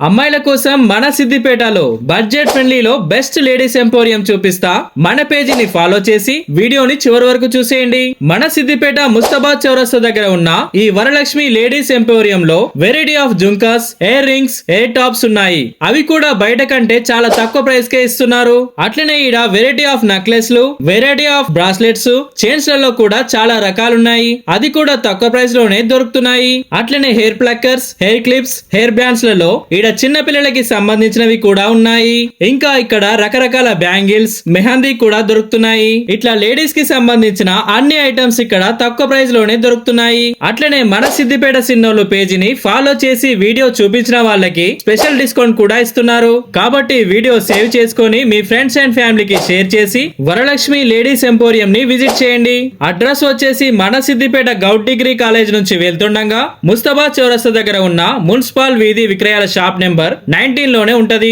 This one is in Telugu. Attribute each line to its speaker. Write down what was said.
Speaker 1: అమ్మాయిల కోసం మన సిద్దిపేటలో బడ్జెట్ ఫ్రెండ్లీలో బెస్ట్ లేడీస్ ఎంపోరియం చూపిస్తా. మన పేజీని ఫాలో చేసి వీడియోని చివరి వరకు చూసేయండి. మన సిద్దిపేట ముస్తాబాద్ చౌరస్తా దగ్గర ఉన్న ఈ వరలక్ష్మి లేడీస్ ఎంపోరియం లో variety of jhumkas, air rings, air tops ఉన్నాయి. అవి కూడా బయట కంటే చాలా తక్కువ ప్రైస్ కే ఇస్తున్నారు. అట్లనే ఈడ వెరైటీ ఆఫ్ నెక్లెస్ లు, వెరైటీ ఆఫ్ బ్రాస్లెట్స్, చైన్స్ లలో కూడా చాలా రకాలున్నాయి. అది కూడా తక్కువ ప్రైస్ లోనే దొరుకుతున్నాయి. అట్లనే hair pluckers, hair clips, hair bands లలో ఈడ చిన్న పిల్లలకి సంబంధించినవి కూడా ఉన్నాయి. ఇంకా ఇక్కడ రకరకాల బ్యాంగిల్స్, మెహందీ కూడా దొరుకుతున్నాయి. ఇట్లా లేడీస్ కి సంబంధించిన అన్ని ఐటమ్స్ ఇక్కడ తక్కువ ప్రైస్ లోనే దొరుకుతున్నాయి. అట్లనే మన సిద్దిపేట సిన్నోలు పేజీని ఫాలో చేసి వీడియో చూపించిన వాళ్ళకి స్పెషల్ డిస్కౌంట్ కూడా ఇస్తున్నారు. కాబట్టి వీడియో సేవ్ చేసుకొని మీ ఫ్రెండ్స్ అండ్ ఫ్యామిలీకి షేర్ చేసి వరలక్ష్మి లేడీస్ ఎంపోరియం ని విజిట్ చేయండి. అడ్రస్ వచ్చేసి మన సిద్దిపేట గౌట్ డిగ్రీ కాలేజ్ నుంచి వెళ్తుండగా ముస్తాబాద్ చౌరస్తా దగ్గర ఉన్న మున్సిపల్ వీధి విక్రయాల షాప్ నెంబర్ 19 లోనే ఉంటది.